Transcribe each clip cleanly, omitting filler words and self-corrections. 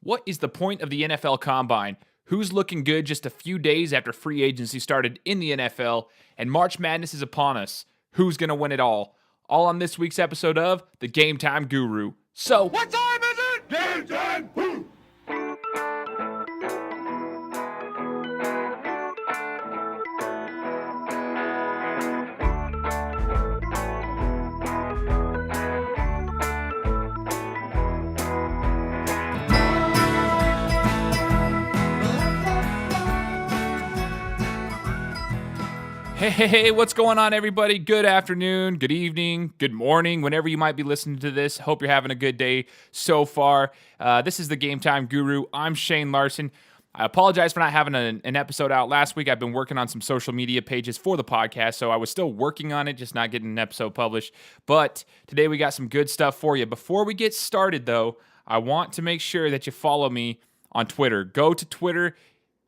What is the point of the NFL Combine? Who's looking good just a few days after free agency started in the NFL? And March Madness is upon us. Who's going to win it all? All on this week's episode of The Gametime Guru. So, What time is it? Game time! Woo! hey, what's going on, everybody? Good afternoon, good evening, good morning, whenever you might be listening to this. Hope you're having a good day so far. This is the Gametime Guru. I'm Shane Larson. I apologize for not having an episode out last week. I've been working on some social media pages for the podcast, so I was still working on it, just not getting an episode published. But today we got some good stuff for you. Before we get started, though, I want to make sure that you follow me on Twitter. Go to Twitter.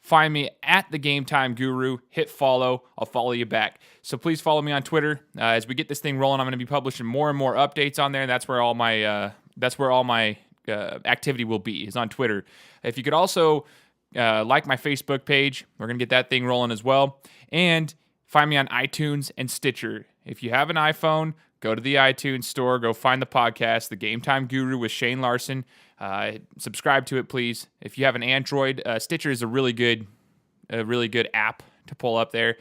Find me at the Gametime Guru. Hit follow. I'll follow you back. So please follow me on Twitter. As we get this thing rolling, I'm going to be publishing more and more updates on there. And that's where all my activity will be, is on Twitter. If you could also like my Facebook page, we're going to get that thing rolling as well. And find me on iTunes and Stitcher. If you have an iPhone, go to the iTunes store. Go find the podcast, The Gametime Guru with Shane Larson. Subscribe to it, please. If you have an Android, Stitcher is a really good app to pull up there.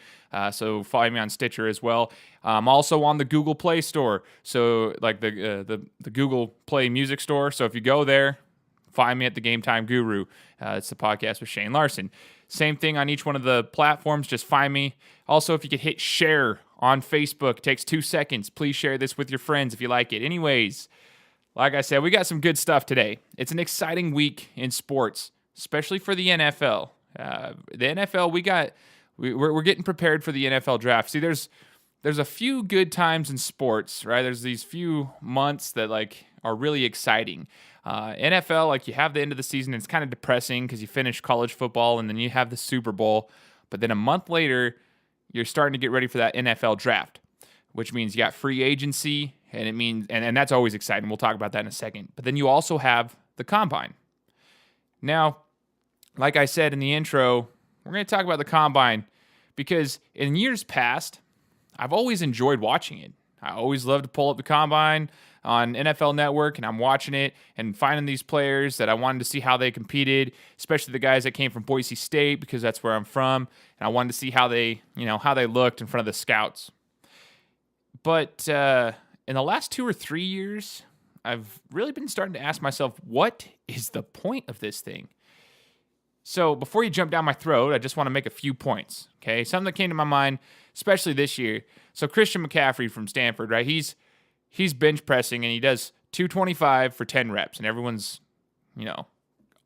So follow me on Stitcher as well. I'm also on the Google Play Store, so like the Google Play Music Store. So if you go there, find me at the Gametime Guru. It's the podcast with Shane Larson. Same thing on each one of the platforms. Just find me. Also, if you could hit share on Facebook, it takes 2 seconds. Please share this with your friends if you like it. Anyways. Like I said, we got some good stuff today. It's an exciting week in sports, especially for the NFL. The NFL, we're getting prepared for the NFL draft. See, there's a few good times in sports, right? There's these few months that are really exciting. NFL, you have the end of the season, and it's kind of depressing because you finish college football and then you have the Super Bowl. But then a month later, you're starting to get ready for that NFL draft, which means you got free agency. And it means, and that's always exciting. We'll talk about that in a second. But then you also have the Combine. Now, like I said in the intro, we're going to talk about the Combine because in years past, I've always enjoyed watching it. I always loved to pull up the Combine on NFL Network, and I'm watching it and finding these players that I wanted to see how they competed, especially the guys that came from Boise State because that's where I'm from. And I wanted to see how they looked in front of the scouts. But in the last 2 or 3 years, I've really been starting to ask myself, what is the point of this thing? So before you jump down my throat, I just want to make a few points, okay? Something that came to my mind, especially this year. So Christian McCaffrey from Stanford, right? He's bench pressing, and he does 225 for 10 reps, and everyone's,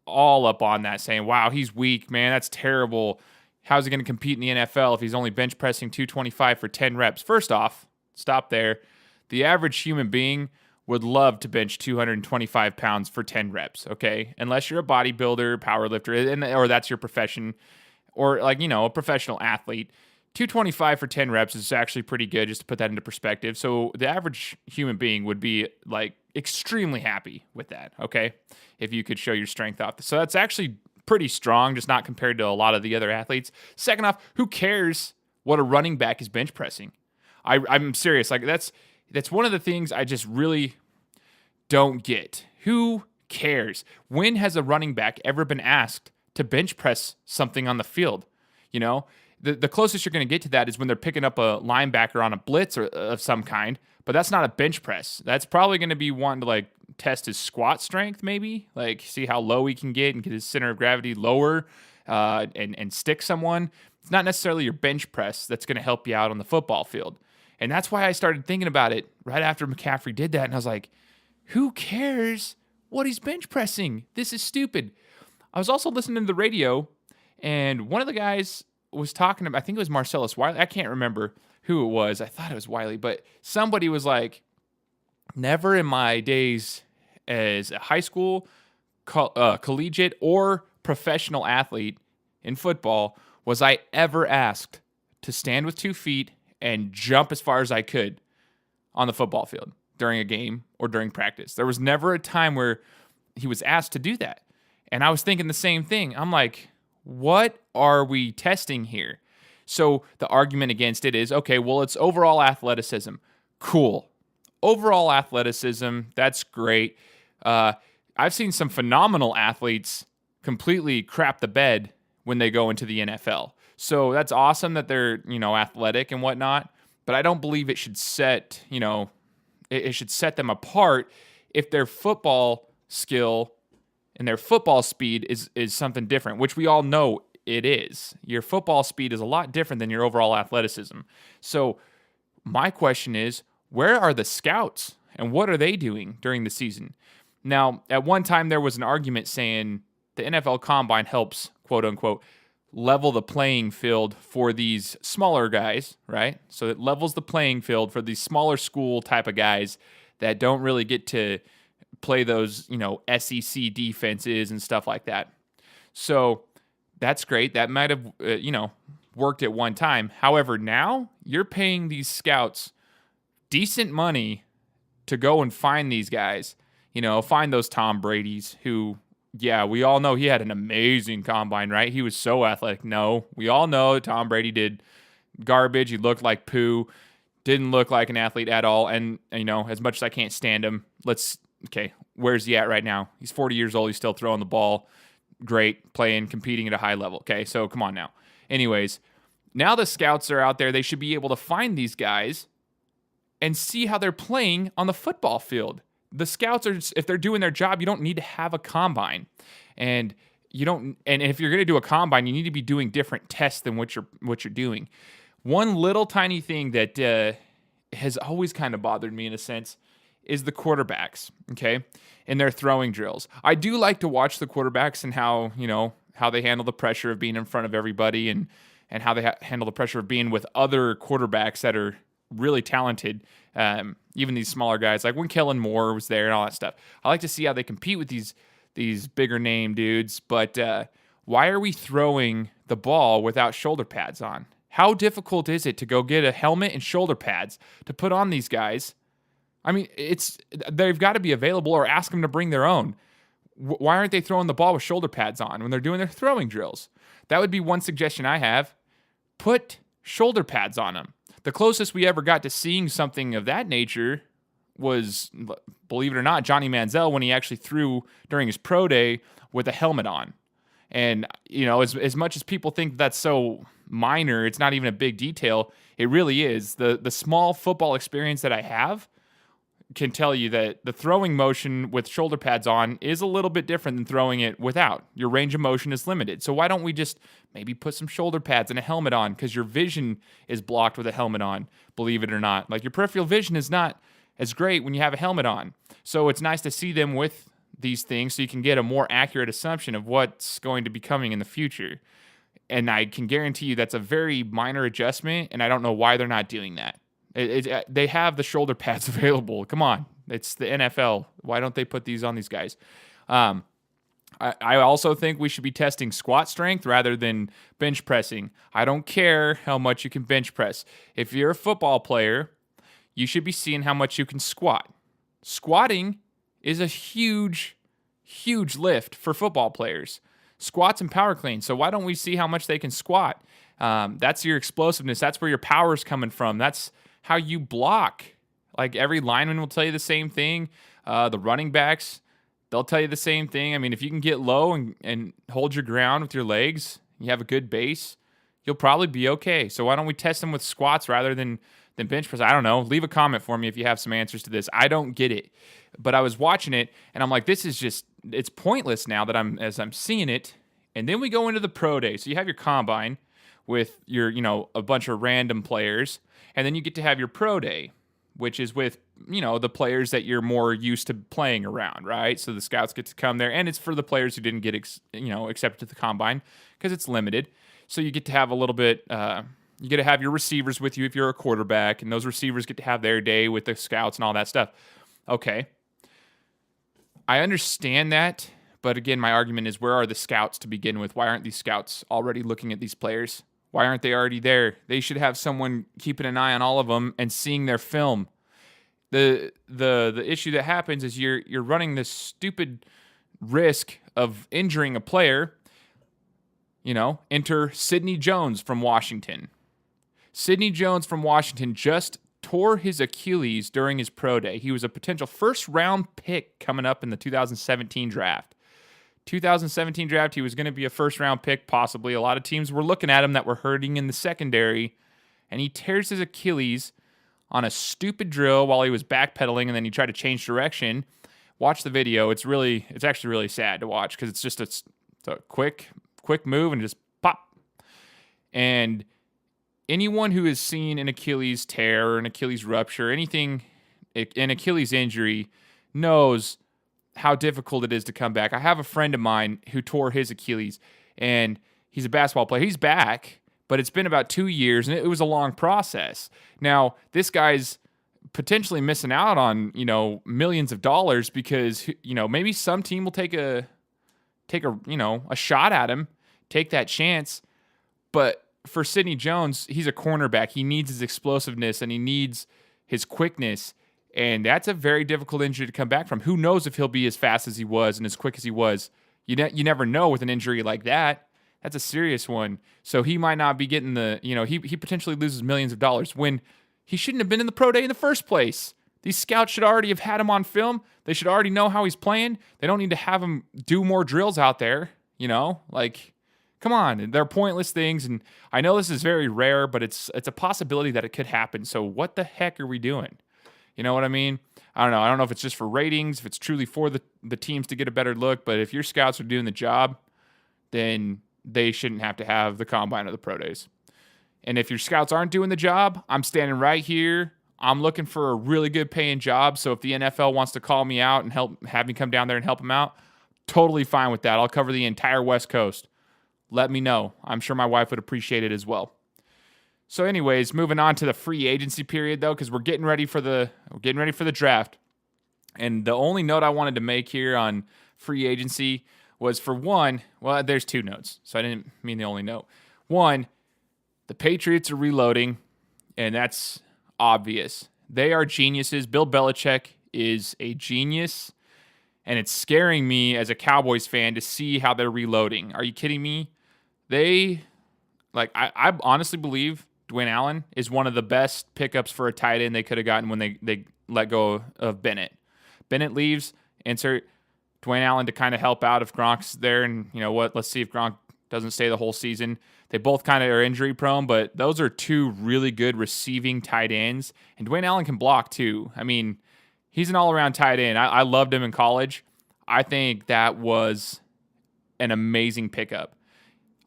all up on that, saying, wow, he's weak, man. That's terrible. How's he going to compete in the NFL if he's only bench pressing 225 for 10 reps? First off, stop there. The average human being would love to bench 225 pounds for 10 reps, okay? Unless you're a bodybuilder, powerlifter, or that's your profession, or a professional athlete. 225 for 10 reps is actually pretty good, just to put that into perspective. So the average human being would be extremely happy with that, okay? If you could show your strength off. So that's actually pretty strong, just not compared to a lot of the other athletes. Second off, who cares what a running back is bench pressing? I'm serious. That's one of the things I just really don't get. Who cares? When has a running back ever been asked to bench press something on the field? The closest you're going to get to that is when they're picking up a linebacker on a blitz or of some kind, but that's not a bench press. That's probably going to be wanting to test his squat strength, maybe see how low he can get and get his center of gravity lower and stick someone. It's not necessarily your bench press that's going to help you out on the football field. And that's why I started thinking about it right after McCaffrey did that. And I was like, who cares what he's bench pressing? This is stupid. I was also listening to the radio, and one of the guys was talking about, I think it was Marcellus Wiley. I can't remember who it was. I thought it was Wiley. But somebody was like, never in my days as a high school, collegiate, or professional athlete in football was I ever asked to stand with 2 feet and jump as far as I could on the football field during a game or during practice. There was never a time where he was asked to do that. And I was thinking the same thing. I'm like, what are we testing here? So the argument against it is, okay, well, it's overall athleticism. Cool. Overall athleticism, that's great. I've seen some phenomenal athletes completely crap the bed when they go into the NFL. So that's awesome that they're, athletic and whatnot. But I don't believe it should set, it should set them apart if their football skill and their football speed is something different, which we all know it is. Your football speed is a lot different than your overall athleticism. So my question is, where are the scouts and what are they doing during the season? Now, at one time there was an argument saying the NFL Combine helps, quote unquote, level the playing field for these smaller guys, right? So it levels the playing field for these smaller school type of guys that don't really get to play those, SEC defenses and stuff like that. So that's great. That might have, worked at one time. However, now you're paying these scouts decent money to go and find these guys, find those Tom Brady's who, yeah, we all know he had an amazing combine, right? He was so athletic. No, we all know Tom Brady did garbage. He looked like poo, didn't look like an athlete at all. And, as much as I can't stand him, where's he at right now? He's 40 years old. He's still throwing the ball. Great, playing, competing at a high level. Okay, so come on now. Anyways, now the scouts are out there. They should be able to find these guys and see how they're playing on the football field. The scouts are, if they're doing their job, you don't need to have a combine. And if you're going to do a combine, you need to be doing different tests than what you're doing. One little tiny thing that has always kind of bothered me in a sense is the quarterbacks, okay, and their throwing drills. I do like to watch the quarterbacks and how they handle the pressure of being in front of everybody and how they handle the pressure of being with other quarterbacks that are really talented, even these smaller guys, like when Kellen Moore was there and all that stuff. I like to see how they compete with these bigger name dudes, but why are we throwing the ball without shoulder pads on? How difficult is it to go get a helmet and shoulder pads to put on these guys? I mean, they've got to be available or ask them to bring their own. Why aren't they throwing the ball with shoulder pads on when they're doing their throwing drills? That would be one suggestion I have. Put shoulder pads on them. The closest we ever got to seeing something of that nature was, believe it or not, Johnny Manziel when he actually threw during his pro day with a helmet on. And, as much as people think that's so minor, it's not even a big detail, it really is. The small football experience that I have can tell you that the throwing motion with shoulder pads on is a little bit different than throwing it without. Your range of motion is limited. So why don't we just maybe put some shoulder pads and a helmet on, because your vision is blocked with a helmet on, believe it or not. Like, your peripheral vision is not as great when you have a helmet on. So it's nice to see them with these things so you can get a more accurate assumption of what's going to be coming in the future. And I can guarantee you that's a very minor adjustment, and I don't know why they're not doing that. They have the shoulder pads available. Come on. It's the NFL. Why don't they put these on these guys? I also think we should be testing squat strength rather than bench pressing. I don't care how much you can bench press. If you're a football player, you should be seeing how much you can squat. Squatting is a huge, huge lift for football players. Squats and power clean. So why don't we see how much they can squat? That's your explosiveness. That's where your power is coming from. That's how you block. Like, every lineman will tell you the same thing. The running backs, they'll tell you the same thing. I mean, if you can get low and hold your ground with your legs, you have a good base, you'll probably be okay. So why don't we test them with squats rather than bench press? I don't know. Leave a comment for me if you have some answers to this. I don't get it. But I was watching it, and I'm like, this is just, it's pointless now that I'm seeing it. And then we go into the pro day. So you have your combine with your, a bunch of random players. And then you get to have your pro day, which is with, the players that you're more used to playing around, right? So the scouts get to come there, and it's for the players who didn't get, accepted to the combine because it's limited. So you get to have a little bit, you get to have your receivers with you if you're a quarterback, and those receivers get to have their day with the scouts and all that stuff. Okay. I understand that, but again, my argument is, where are the scouts to begin with? Why aren't these scouts already looking at these players? Why aren't they already there? They should have someone keeping an eye on all of them and seeing their film. The issue that happens is you're running this stupid risk of injuring a player, enter Sidney Jones from Washington. Sidney Jones from Washington just tore his Achilles during his pro day. He was a potential first-round pick coming up in the 2017 draft. 2017 draft, he was going to be a first-round pick, possibly. A lot of teams were looking at him that were hurting in the secondary, and he tears his Achilles on a stupid drill while he was backpedaling, and then he tried to change direction. Watch the video. It's actually really sad to watch because it's just a quick move and just pop. And anyone who has seen an Achilles tear or an Achilles rupture, anything, an Achilles injury, knows how difficult it is to come back. I have a friend of mine who tore his Achilles, and he's a basketball player. He's back, but it's been about 2 years, and it was a long process. Now, this guy's potentially missing out on, millions of dollars because, maybe some team will take a shot at him, take that chance. But for Sidney Jones, he's a cornerback. He needs his explosiveness and he needs his quickness. And that's a very difficult injury to come back from. Who knows if he'll be as fast as he was and as quick as he was. You never know with an injury like that. That's a serious one. So he might not be getting he potentially loses millions of dollars when he shouldn't have been in the pro day in the first place. These scouts should already have had him on film. They should already know how he's playing. They don't need to have him do more drills out there, come on. They're pointless things, and I know this is very rare, but it's a possibility that it could happen. So what the heck are we doing? You know what I mean? I don't know. I don't know if it's just for ratings, if it's truly for the teams to get a better look, but if your scouts are doing the job, then they shouldn't have to have the combine or the pro days. And if your scouts aren't doing the job, I'm standing right here. I'm looking for a really good paying job. So if the NFL wants to call me out and have me come down there and help them out, totally fine with that. I'll cover the entire West Coast. Let me know. I'm sure my wife would appreciate it as well. So anyways, moving on to the free agency period though, because we're getting ready for the draft. And the only note I wanted to make here on free agency was for one, well, there's two notes, so I didn't mean the only note. One, the Patriots are reloading, and that's obvious. They are geniuses. Bill Belichick is a genius, and it's scaring me as a Cowboys fan to see how they're reloading. Are you kidding me? I honestly believe Dwayne Allen is one of the best pickups for a tight end they could have gotten when they let go of Bennett. Bennett leaves, insert Dwayne Allen to kind of help out if Gronk's there, and let's see if Gronk doesn't stay the whole season. They both kind of are injury prone, but those are two really good receiving tight ends, and Dwayne Allen can block too. I mean, he's an all-around tight end. I loved him in college. I think that was an amazing pickup.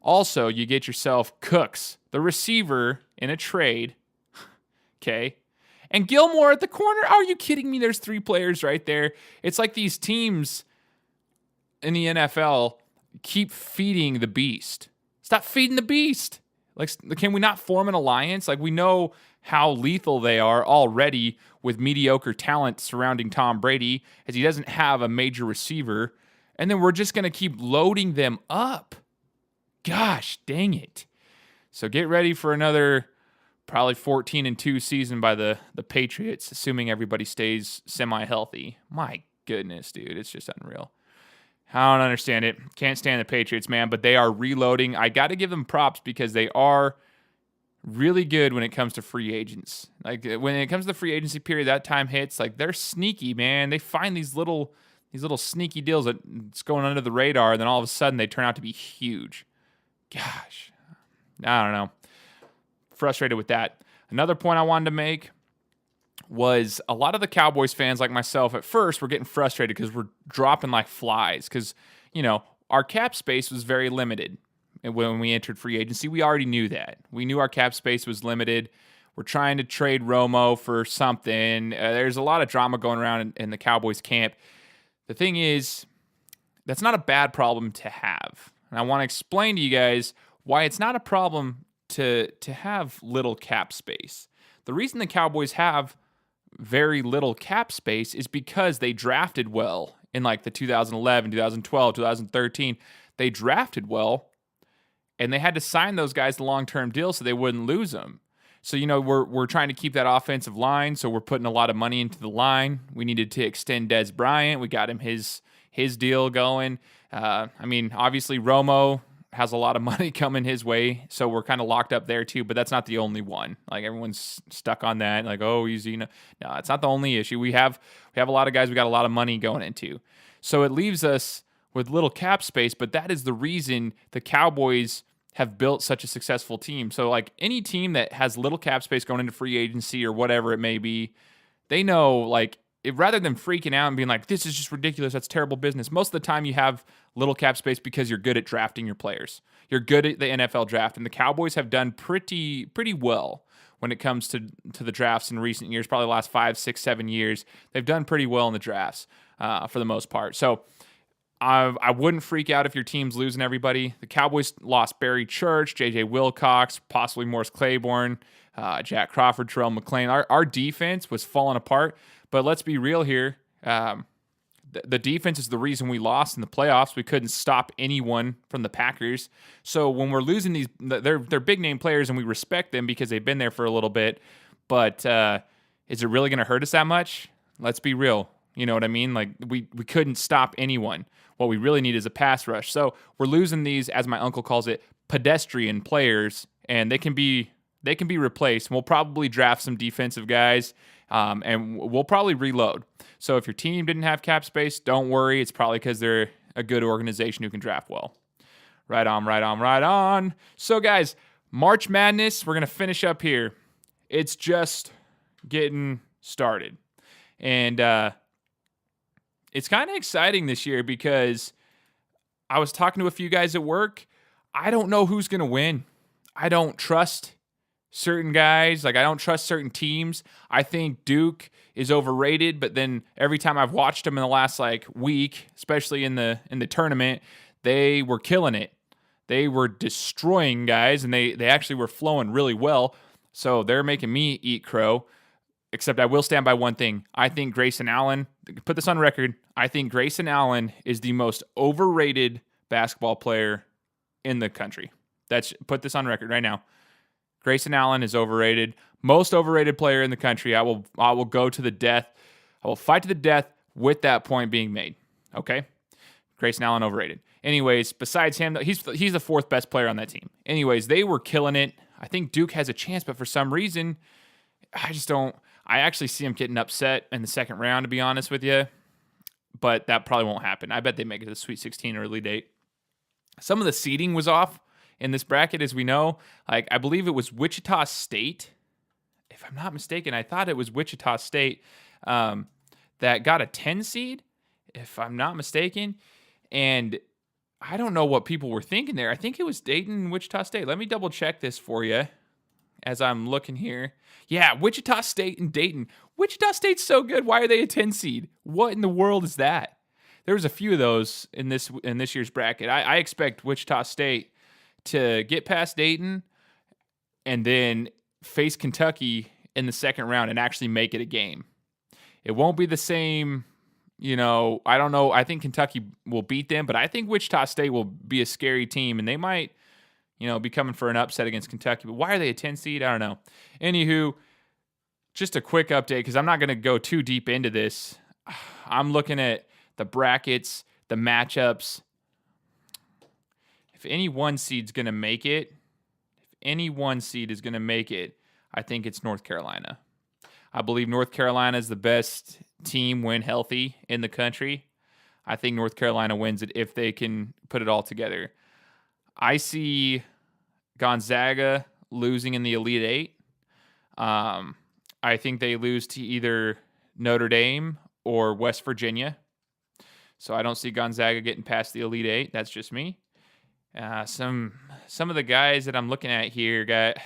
Also, you get yourself Cooks, the receiver, in a trade. Okay. And Gilmore at the corner. Are you kidding me? There's 3 players right there. It's like these teams in the NFL keep feeding the beast. Stop feeding the beast. Can we not form an alliance? We know how lethal they are already with mediocre talent surrounding Tom Brady, as he doesn't have a major receiver. And then we're just going to keep loading them up. Gosh, dang it. So get ready for another probably 14-2 season by the Patriots, assuming everybody stays semi-healthy. My goodness, dude, it's just unreal. I don't understand it. Can't stand the Patriots, man, but they are reloading. I got to give them props because they are really good when it comes to free agents. When it comes to the free agency period, that time hits, they're sneaky, man. They find these little sneaky deals that's going under the radar, and then all of a sudden they turn out to be huge. Gosh, I don't know. Frustrated with that. Another point I wanted to make was a lot of the Cowboys fans like myself at first were getting frustrated because we're dropping like flies because, our cap space was very limited. And when we entered free agency, we already knew that. We knew our cap space was limited. We're trying to trade Romo for something. There's a lot of drama going around in the Cowboys camp. The thing is, that's not a bad problem to have. And I want to explain to you guys why it's not a problem to have little cap space. The reason the Cowboys have very little cap space is because they drafted well in the 2011, 2012, 2013. They drafted well, and they had to sign those guys to long-term deals so they wouldn't lose them. So, we're trying to keep that offensive line, so we're putting a lot of money into the line. We needed to extend Dez Bryant. We got him his his deal going. I mean, obviously Romo has a lot of money coming his way, so we're kind of locked up there too. But that's not the only one. Like everyone's stuck on that. Like, oh, he's no, it's not the only issue. We have a lot of guys. We got a lot of money going into, so it leaves us with little cap space. But that is the reason the Cowboys have built such a successful team. So like any team that has little cap space going into free agency or whatever it may be, they know like rather than freaking out and being like, this is just ridiculous, that's terrible business. Most of the time you have little cap space because you're good at drafting your players. You're good at the NFL draft, and the Cowboys have done pretty well when it comes to the drafts in recent years, probably the last 5, 6, 7 years. They've done pretty well in the drafts for the most part. So I wouldn't freak out if your team's losing everybody. The Cowboys lost Barry Church, J.J. Wilcox, possibly Morris Claiborne, Jack Crawford, Terrell McClain. Our defense was falling apart, but let's be real here. The defense is the reason we lost in the playoffs. We couldn't stop anyone from the Packers. So when we're losing these, they're big name players, and we respect them because they've been there for a little bit. But is it really going to hurt us that much? Let's be real. You know what I mean? Like we couldn't stop anyone. What we really need is a pass rush. So we're losing these, as my uncle calls it, pedestrian players, and they can be replaced. We'll probably draft some defensive guys, and we'll probably reload. So if your team didn't have cap space, don't worry. It's probably because they're a good organization who can draft well. Right on. So guys, March Madness, we're going to finish up here. It's just getting started. And it's kind of exciting this year because I was talking to a few guys at work. I don't know who's going to win. I don't trust certain guys. Like I don't trust certain teams. I think Duke is overrated, but then every time I've watched them in the last like week, especially in the tournament, they were killing it. They were destroying guys, and they actually were flowing really well. So they're making me eat crow. Except I will stand by one thing. I think Grayson Allen, put this on record, I think Grayson Allen is the most overrated basketball player in the country. Put this on record right now. Grayson Allen is overrated. Most overrated player in the country. I will go to the death. I will fight to the death with that point being made. Okay? Grayson Allen overrated. Anyways, besides him, he's the fourth best player on that team. Anyways, they were killing it. I think Duke has a chance, but for some reason, I just don't. I actually see him getting upset in the second round, to be honest with you. But that probably won't happen. I bet they make it to the Sweet 16 early date. Some of the seeding was off in this bracket, as we know. Like, I believe it was Wichita State. If I'm not mistaken, I thought it was Wichita State that got a 10 seed, if I'm not mistaken. And I don't know what people were thinking there. I think it was Dayton and Wichita State. Let me double check this for you as I'm looking here. Yeah, Wichita State and Dayton. Wichita State's so good. Why are they a 10 seed? What in the world is that? There was a few of those in this year's bracket. I expect Wichita State to get past Dayton and then face Kentucky in the second round and actually make it a game. It won't be the same, I don't know. I think Kentucky will beat them, but I think Wichita State will be a scary team, and they might be coming for an upset against Kentucky. But why are they a 10 seed? I don't know. Anywho, just a quick update because I'm not going to go too deep into this. I'm looking at the brackets, the matchups. If any one seed's going to make it, I think it's North Carolina. I believe North Carolina is the best team when healthy in the country. I think North Carolina wins it if they can put it all together. I see Gonzaga losing in the Elite Eight. I think they lose to either Notre Dame or West Virginia. So I don't see Gonzaga getting past the Elite Eight. That's just me. Some of the guys that I'm looking at here got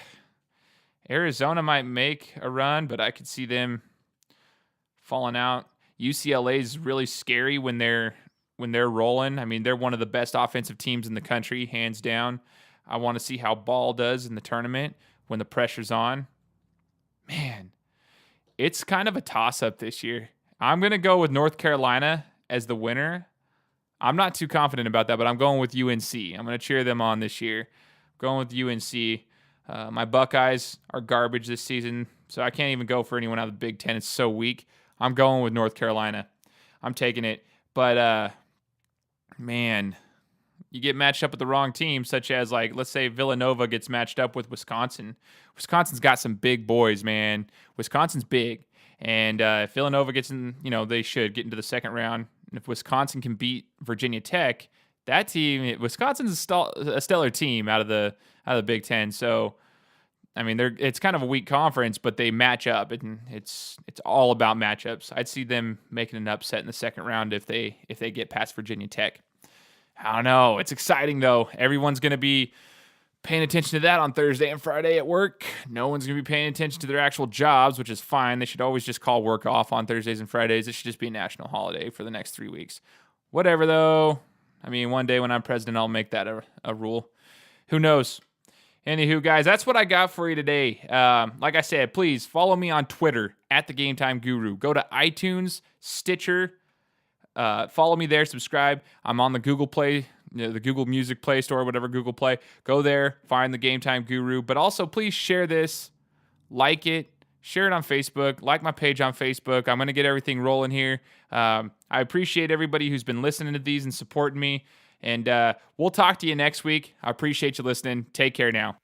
Arizona might make a run, but I could see them falling out. UCLA is really scary when they're rolling. I mean, they're one of the best offensive teams in the country, hands down. I want to see how Ball does in the tournament when the pressure's on. Man, it's kind of a toss-up this year. I'm going to go with North Carolina as the winner. I'm not too confident about that, but I'm going with UNC. I'm going to cheer them on this year. I'm going with UNC. My Buckeyes are garbage this season, so I can't even go for anyone out of the Big Ten. It's so weak. I'm going with North Carolina. I'm taking it. But man, you get matched up with the wrong team, such as, like, let's say Villanova gets matched up with Wisconsin. Wisconsin's got some big boys, man. Wisconsin's big. And if Villanova gets in, they should get into the second round. And if Wisconsin can beat Virginia Tech, that team, Wisconsin's a stellar team out of the Big Ten. So, I mean, it's kind of a weak conference, but they match up, and it's all about matchups. I'd see them making an upset in the second round if they get past Virginia Tech. I don't know. It's exciting, though. Everyone's going to be paying attention to that on Thursday and Friday at work. No one's going to be paying attention to their actual jobs, which is fine. They should always just call work off on Thursdays and Fridays. It should just be a national holiday for the next 3 weeks. Whatever, though. I mean, one day when I'm president, I'll make that a rule. Who knows? Anywho, guys, that's what I got for you today. Like I said, please follow me on Twitter at the Gametime Guru. Go to iTunes, Stitcher. Follow me there. Subscribe. I'm on the Google Play, the Google Music Play Store, whatever Google Play. Go there. Find the Gametime Guru. But also, please share this. Like it. Share it on Facebook. Like my page on Facebook. I'm going to get everything rolling here. I appreciate everybody who's been listening to these and supporting me. And we'll talk to you next week. I appreciate you listening. Take care now.